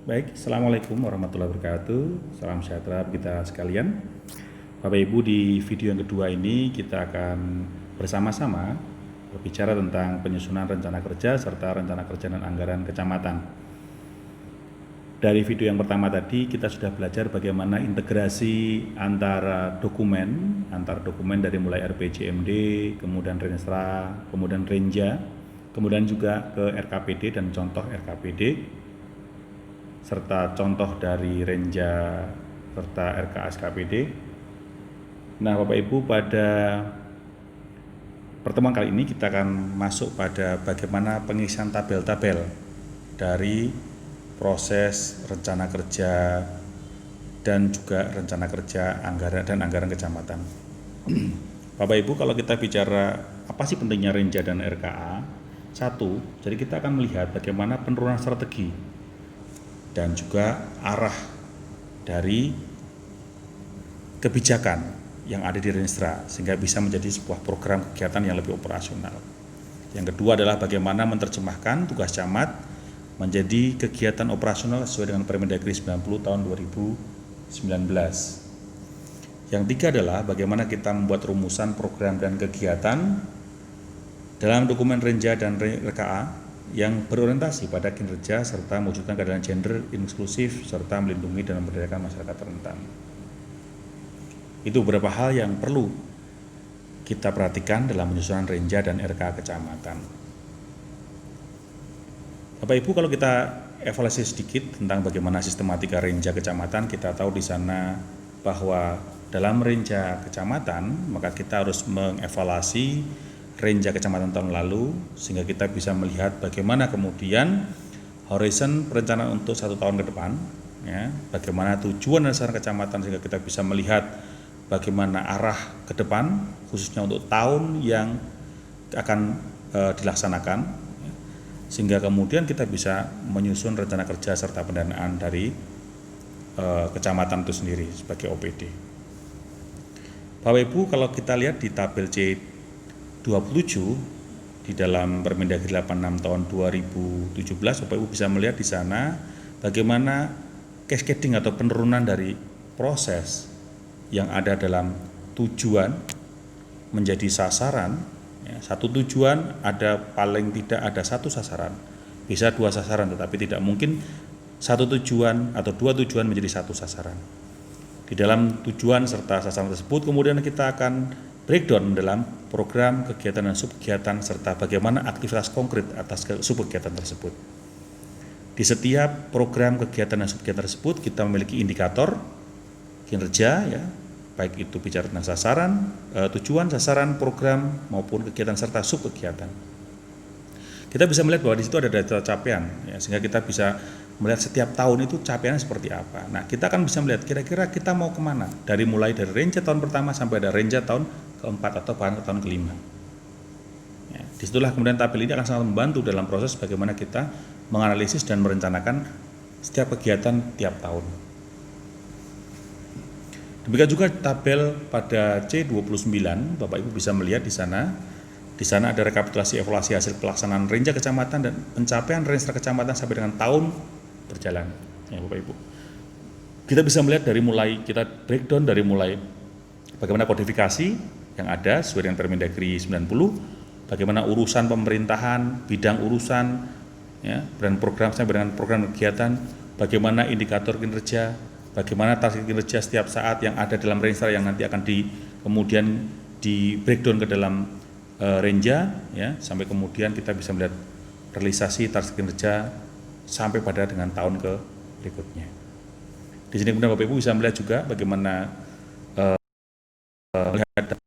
Baik, Assalamualaikum warahmatullahi wabarakatuh. Salam sejahtera kita sekalian. Bapak Ibu, di video yang kedua ini kita akan bersama-sama berbicara tentang penyusunan rencana kerja serta rencana kerja dan anggaran kecamatan. Dari video yang pertama tadi kita sudah belajar bagaimana integrasi antar dokumen dari mulai RPJMD, kemudian Renstra, kemudian Renja, kemudian juga ke RKPD dan contoh RKPD, serta contoh dari Renja serta RKSKPD. Nah, Bapak Ibu, pada pertemuan kali ini kita akan masuk pada bagaimana pengisian tabel-tabel dari proses rencana kerja dan juga rencana kerja anggaran kecamatan. Bapak Ibu, kalau kita bicara apa sih pentingnya Renja dan RKA? Satu, jadi kita akan melihat bagaimana penurunan strategi dan juga arah dari kebijakan yang ada di Renstra sehingga bisa menjadi sebuah program kegiatan yang lebih operasional. Yang kedua adalah bagaimana menerjemahkan tugas camat menjadi kegiatan operasional sesuai dengan Permendagri 90 tahun 2019. Yang tiga adalah bagaimana kita membuat rumusan program dan kegiatan dalam dokumen Renja dan RKA yang berorientasi pada kinerja serta mewujudkan keadilan gender inklusif serta melindungi dan memberdayakan masyarakat rentan. Itu beberapa hal yang perlu kita perhatikan dalam penyusunan Renja dan RKA kecamatan. Bapak Ibu, kalau kita evaluasi sedikit tentang bagaimana sistematika Renja kecamatan, kita tahu di sana bahwa dalam Renja kecamatan maka kita harus mengevaluasi Renja kecamatan tahun lalu sehingga kita bisa melihat bagaimana kemudian horizon perencanaan untuk 1 tahun ke depan, ya, bagaimana tujuan dan sasaran kecamatan sehingga kita bisa melihat bagaimana arah ke depan khususnya untuk tahun yang akan dilaksanakan, sehingga kemudian kita bisa menyusun rencana kerja serta pendanaan dari kecamatan itu sendiri sebagai OPD. Bapak Ibu, kalau kita lihat di tabel C27 di dalam Permendagri 86 tahun 2017, Bapak Ibu bisa melihat di sana bagaimana cascading atau penurunan dari proses yang ada dalam tujuan menjadi sasaran. Satu tujuan ada paling tidak ada satu sasaran, bisa 2 sasaran, tetapi tidak mungkin satu tujuan atau 2 tujuan menjadi satu sasaran. Di dalam tujuan serta sasaran tersebut kemudian kita akan breakdown dalam program, kegiatan dan subkegiatan serta bagaimana aktivitas konkret atas subkegiatan tersebut. Di setiap program, kegiatan dan subkegiatan tersebut kita memiliki indikator kinerja, ya, baik itu bicara tentang sasaran, tujuan, sasaran, program maupun kegiatan serta subkegiatan. Kita bisa melihat bahwa di situ ada data capaian, ya, sehingga kita bisa melihat setiap tahun itu capaiannya seperti apa. Nah, kita akan bisa melihat kira-kira kita mau kemana dari mulai dari Renja tahun pertama sampai ada Renja tahun keempat atau bahkan ke tahun kelima. Ya, disitulah kemudian tabel ini akan sangat membantu dalam proses bagaimana kita menganalisis dan merencanakan setiap kegiatan tiap tahun. Demikian juga tabel pada C29, Bapak Ibu bisa melihat di sana. Di sana ada rekapitulasi evaluasi hasil pelaksanaan Renja kecamatan dan pencapaian Renstra kecamatan sampai dengan tahun berjalan, ya Bapak Ibu. Kita bisa melihat dari mulai kita breakdown dari mulai bagaimana kodifikasi yang ada sesuai dengan Permendagri 90, bagaimana urusan pemerintahan, bidang urusan, ya, dan program sampai dengan program kegiatan, bagaimana indikator kinerja, bagaimana target kinerja setiap saat yang ada dalam Renstra yang nanti akan kemudian di breakdown ke dalam Renja, ya, sampai kemudian kita bisa melihat realisasi target kinerja sampai pada dengan tahun ke berikutnya. Di sini kemudian Bapak Ibu bisa melihat juga bagaimana melihat